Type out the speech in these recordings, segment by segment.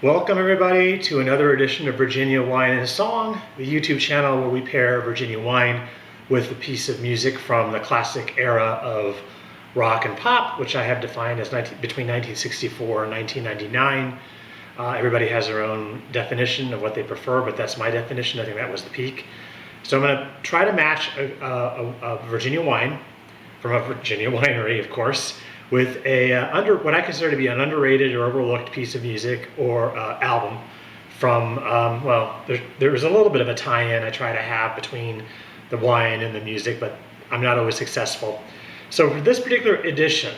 Welcome everybody to another edition of Virginia Wine and Song, the YouTube channel where we pair Virginia wine with a piece of music from the classic era of rock and pop, which I have defined as between 1964 and 1999. Everybody has their own definition of what they prefer, but that's my definition. I think that was the peak. So I'm going to try to match a Virginia wine from a Virginia winery, of course, with what I consider to be an underrated or overlooked piece of music or album from, there's a little bit of a tie-in I try to have between the wine and the music, but I'm not always successful. So for this particular edition,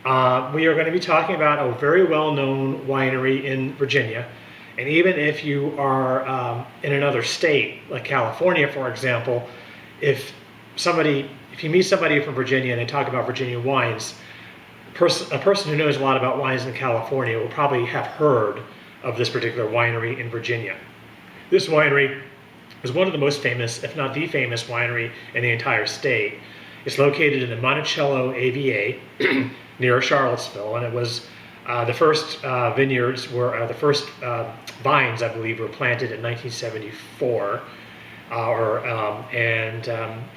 we are going to be talking about a very well-known winery in Virginia. And even if you are in another state, like California, for example, if you meet somebody from Virginia and they talk about Virginia wines, a person who knows a lot about wines in California will probably have heard of this particular winery in Virginia. This winery is one of the most famous, if not the famous winery in the entire state. It's located in the Monticello AVA near Charlottesville, and it was the first the first vines, I believe, were planted in 1974.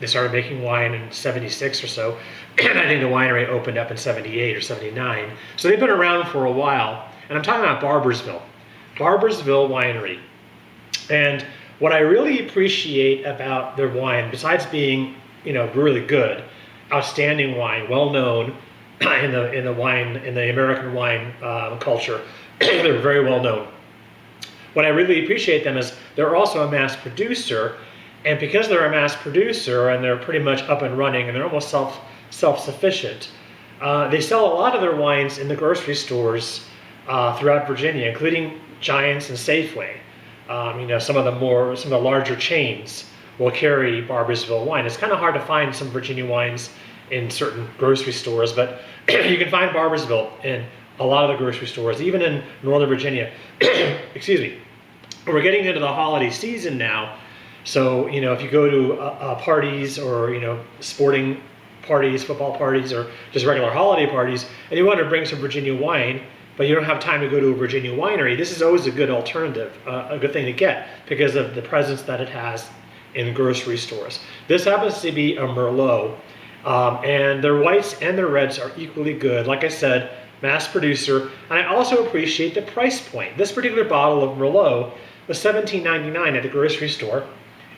They started making wine in 76 or so, and I think the winery opened up in 78 or 79. So they've been around for a while, and I'm talking about Barboursville Winery. And what I really appreciate about their wine, besides being, really good, outstanding wine, well known in the American wine culture, they're very well known. What I really appreciate them is they're also a mass producer, and because they're a mass producer and they're pretty much up and running and they're almost self-sufficient, they sell a lot of their wines in the grocery stores throughout Virginia, including Giants and Safeway. Some of the larger chains will carry Barboursville wine. It's kind of hard to find some Virginia wines in certain grocery stores, but you can find Barboursville in a lot of the grocery stores, even in Northern Virginia. Excuse me. We're getting into the holiday season now, so if you go to parties or sporting parties, football parties, or just regular holiday parties, and you want to bring some Virginia wine, but you don't have time to go to a Virginia winery, this is always a good alternative, a good thing to get because of the presence that it has in grocery stores. This happens to be a Merlot, and their whites and their reds are equally good. Like I said, mass producer, and I also appreciate the price point. This particular bottle of Merlot was $17.99 at the grocery store.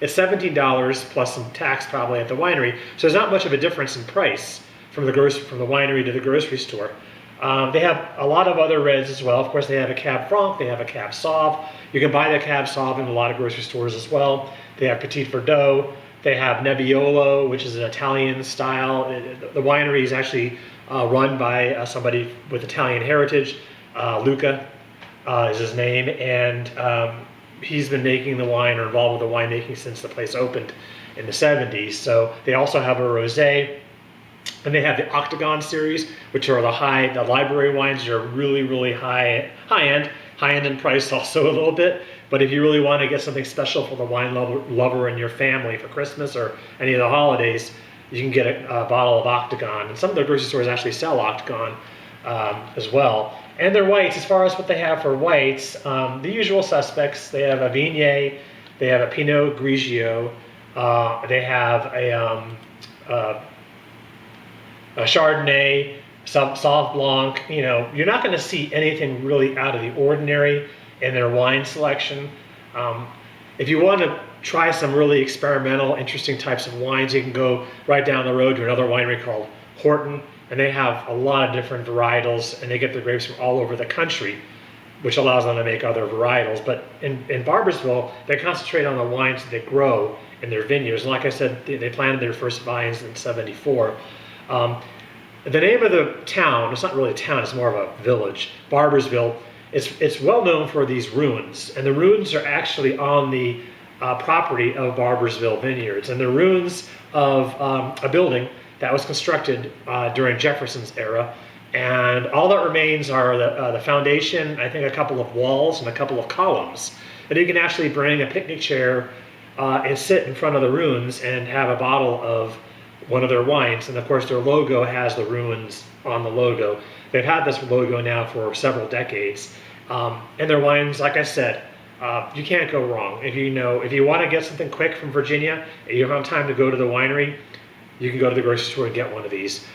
It's $17 plus some tax probably at the winery, so there's not much of a difference in price from the winery to the grocery store. They have a lot of other reds as well. Of course, they have a Cab Franc, they have a Cab Sauv. You can buy the Cab Sauv in a lot of grocery stores as well. They have Petit Verdot. They have Nebbiolo, which is an Italian style. The winery is actually run by somebody with Italian heritage. Luca is his name, and he's been making the wine or involved with the winemaking since the place opened in the 70s. So they also have a rosé, and they have the Octagon series, which are the library wines. They're really, really high end in price also a little bit. But if you really want to get something special for the wine lover in your family for Christmas or any of the holidays, you can get a bottle of Octagon. And some of the grocery stores actually sell Octagon as well. And their whites, as far as what they have for whites, the usual suspects. They have a Viognier, they have a Pinot Grigio, they have a Chardonnay, some Sauv Blanc. You're not going to see anything really out of the ordinary in their wine selection. If you want to try some really experimental, interesting types of wines, you can go right down the road to another winery called Horton, and they have a lot of different varietals, and they get their grapes from all over the country, which allows them to make other varietals. But in Barboursville, they concentrate on the wines that they grow in their vineyards. And like I said, they planted their first vines in 74. The name of the town, it's not really a town, it's more of a village, Barboursville. It's well known for these ruins, and the ruins are actually on the property of Barboursville Vineyards, and the ruins of a building that was constructed during Jefferson's era, and all that remains are the foundation, I think a couple of walls and a couple of columns, and you can actually bring a picnic chair and sit in front of the ruins and have a bottle of one of their wines, and of course their logo has the ruins on the logo. They've had this logo now for several decades, and their wines, like I said, you can't go wrong. If you want to get something quick from Virginia, and you don't have time to go to the winery, you can go to the grocery store and get one of these.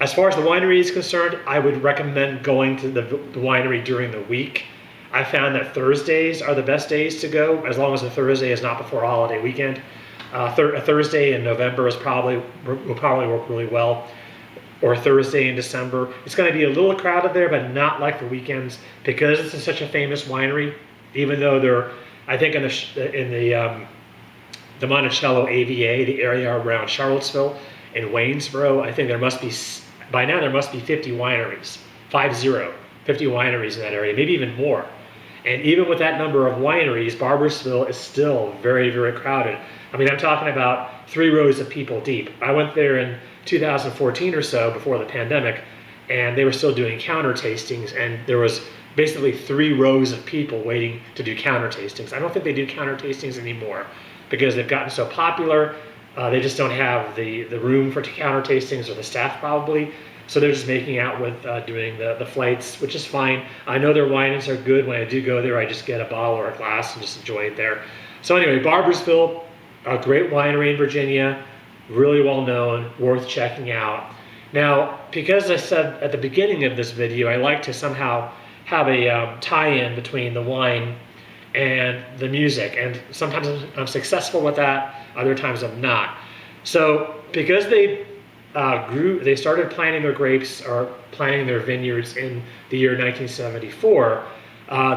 As far as the winery is concerned, I would recommend going to the winery during the week. I found that Thursdays are the best days to go, as long as the Thursday is not before a holiday weekend. A Thursday in November will probably work really well, or a Thursday in December. It's going to be a little crowded there, but not like the weekends, because it's such a famous winery. Even though they're, I think in the Monticello AVA, the area around Charlottesville and Waynesboro, I think there must be 50 wineries, 50 wineries in that area, maybe even more. And even with that number of wineries, Barboursville is still very, very crowded. I mean, I'm talking about 3 rows of people deep. I went there in 2014 or so, before the pandemic, and they were still doing counter tastings, and there was basically 3 rows of people waiting to do counter tastings. I don't think they do counter tastings anymore because they've gotten so popular. They just don't have the room for counter tastings, or the staff probably. So they're just making out with doing the flights, which is fine. I know their wines are good. When I do go there, I just get a bottle or a glass and just enjoy it there. So anyway, Barboursville, a great winery in Virginia, really well known, worth checking out. Now, because I said at the beginning of this video, I like to somehow have a tie-in between the wine and the music, and sometimes I'm successful with that, other times I'm not. So because they started planting their grapes, or planting their vineyards, in the year 1974,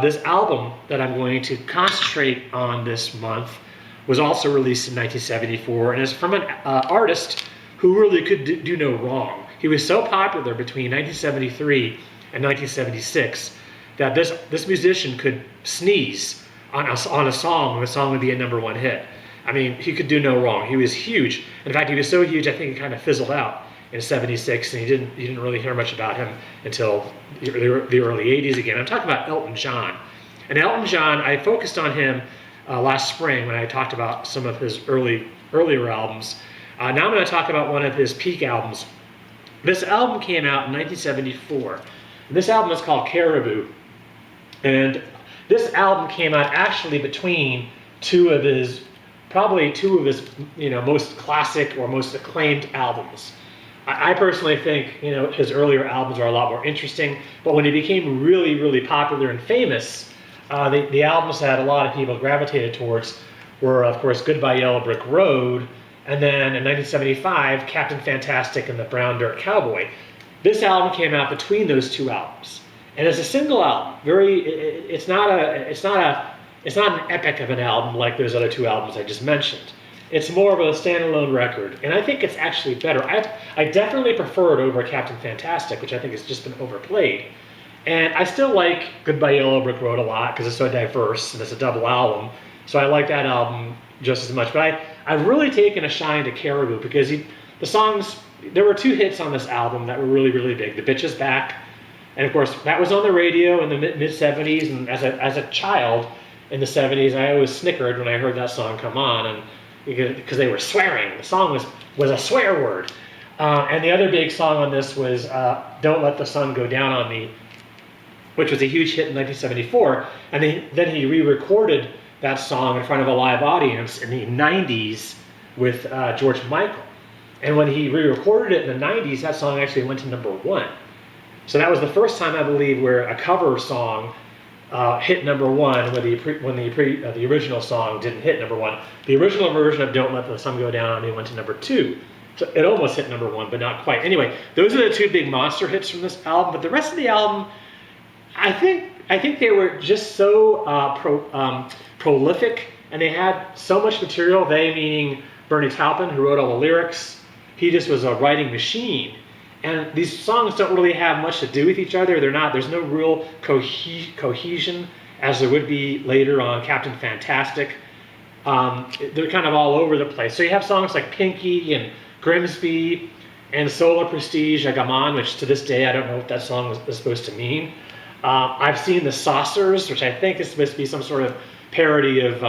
this album that I'm going to concentrate on this month was also released in 1974, and is from an artist who really could do no wrong. He was so popular between 1973 and 1976 that this musician could sneeze on a song, and the song would be a #1 hit. I mean, he could do no wrong. He was huge. In fact, he was so huge, I think he kind of fizzled out in '76, and you didn't really hear much about him until the early '80s again. I'm talking about Elton John. And Elton John, I focused on him last spring when I talked about some of his earlier albums. Now I'm going to talk about one of his peak albums. This album came out in 1974. This album is called Caribou. And this album came out actually between probably two of his most classic or most acclaimed albums. I personally think his earlier albums are a lot more interesting, but when he became really, really popular and famous, the albums that a lot of people gravitated towards were, of course, Goodbye Yellow Brick Road, and then in 1975, Captain Fantastic and the Brown Dirt Cowboy. This album came out between those 2 albums, and it's a single album. It's not an epic of an album like those other 2 albums I just mentioned. It's more of a standalone record, and I think it's actually better. I definitely prefer it over Captain Fantastic, which I think has just been overplayed. And I still like Goodbye Yellow Brick Road a lot because it's so diverse and it's a double album. So I like that album just as much. But I've really taken a shine to Caribou because the songs, there were 2 hits on this album that were really, really big. The Bitch Is Back, and of course that was on the radio in the mid-'70s, and as a child in the '70s, I always snickered when I heard that song come on, and because they were swearing. The song was a swear word. And the other big song on this was Don't Let the Sun Go Down on Me, which was a huge hit in 1974. And then he re-recorded that song in front of a live audience in the 90s with George Michael. And when he re-recorded it in the 90s, that song actually went to #1. So that was the first time, I believe, where a cover song hit #1 when the original song didn't hit #1. The original version of Don't Let the Sun Go Down on Me went to #2. So it almost hit #1, but not quite. Anyway, those are the 2 big monster hits from this album. But the rest of the album, I think they were just so prolific, and they had so much material. They, meaning Bernie Taupin, who wrote all the lyrics. He just was a writing machine. And these songs don't really have much to do with each other. There's no real cohesion as there would be later on Captain Fantastic. They're kind of all over the place. So you have songs like Pinky and Grimsby and Solar Prestige Agaman, which to this day I don't know what that song is supposed to mean. I've seen the Saucers, which I think is supposed to be some sort of parody of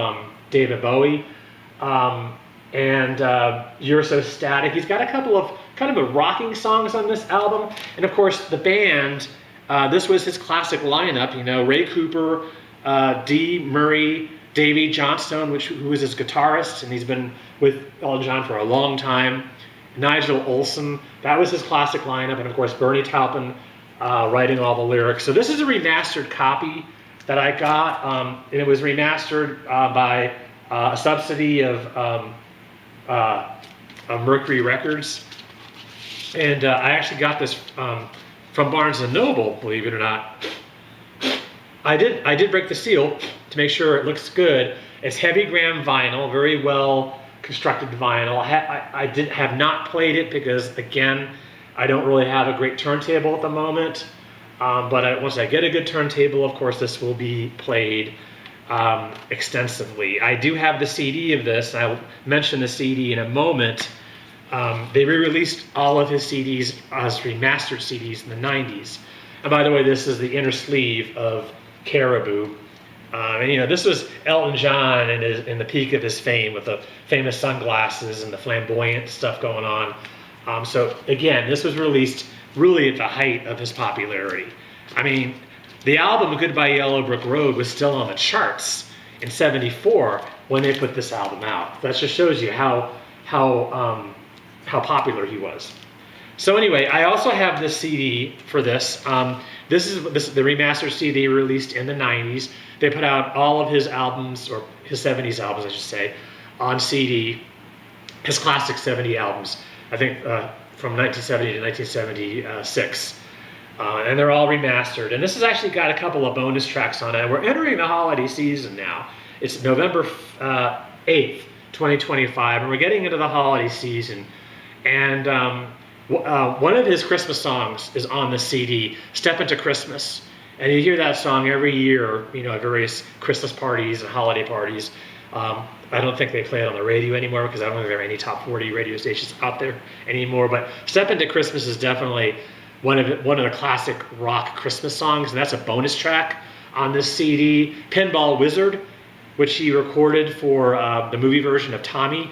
David Bowie. and You're So Static. He's got a couple of kind of a rocking songs on this album. And of course, the band, this was his classic lineup, you know, Ray Cooper, Dee Murray, Davey Johnstone, who is his guitarist, and he's been with Elton John for a long time. Nigel Olsson, that was his classic lineup, and of course Bernie Taupin writing all the lyrics. So this is a remastered copy that I got, and it was remastered by a subsidy of Mercury Records. And I actually got this from Barnes & Noble, believe it or not. I did break the seal to make sure it looks good. It's heavy gram vinyl, very well constructed vinyl. I have not played it because, again, I don't really have a great turntable at the moment. But once I get a good turntable, of course, this will be played extensively. I do have the CD of this, and I will mention the CD in a moment. They re-released all of his CDs as remastered CDs in the 90s. And by the way, this is the inner sleeve of Caribou. And you know, this was Elton John in the peak of his fame, with the famous sunglasses and the flamboyant stuff going on. So again, this was released really at the height of his popularity. I mean, the album Goodbye Yellow Brick Road was still on the charts in '74 when they put this album out. That just shows you how popular he was. So anyway, I also have this CD for this. This is the remastered CD released in the 90s. They put out all of his albums, or his 70s albums, I should say, on CD. His classic 70 albums, I think from 1970 to 1976. And they're all remastered. And this has actually got a couple of bonus tracks on it. We're entering the holiday season now. It's November 8th, 2025, and we're getting into the holiday season. And one of his Christmas songs is on the CD, Step Into Christmas. And you hear that song every year, you know, at various Christmas parties and holiday parties. I don't think they play it on the radio anymore because I don't think there are any top 40 radio stations out there anymore. But Step Into Christmas is definitely one of the classic rock Christmas songs, and that's a bonus track on this CD. Pinball Wizard, which he recorded for the movie version of Tommy.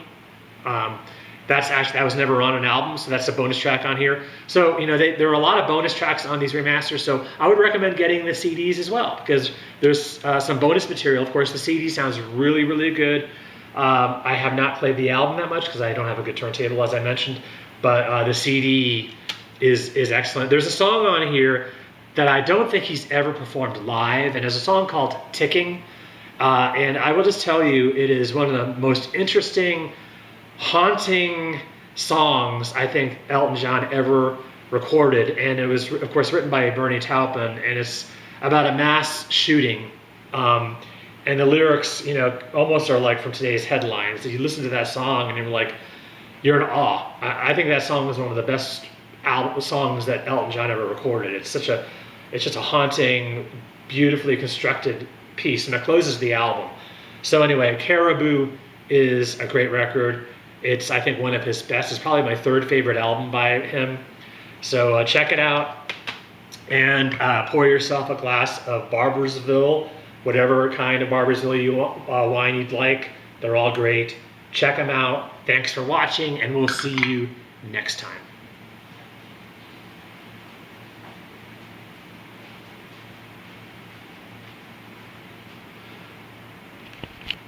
That was never on an album, so that's a bonus track on here. So, you know, there are a lot of bonus tracks on these remasters, so I would recommend getting the CDs as well, because there's some bonus material. Of course, the CD sounds really, really good. I have not played the album that much because I don't have a good turntable, as I mentioned, but the CD is excellent. There's a song on here that I don't think he's ever performed live, and it's a song called Ticking. And I will just tell you, it is one of the most interesting, haunting songs I think Elton John ever recorded, and it was of course written by Bernie Taupin, and it's about a mass shooting, and the lyrics, you know, almost are like from today's headlines. You listen to that song and you're in awe. I think that song was one of the best songs that Elton John ever recorded. It's just a haunting, beautifully constructed piece, and it closes the album. So anyway, Caribou is a great record. It's, I think, one of his best. It's probably my third favorite album by him. So check it out, and pour yourself a glass of Barboursville, whatever kind of Barboursville wine you'd like. They're all great. Check them out. Thanks for watching, and we'll see you next time.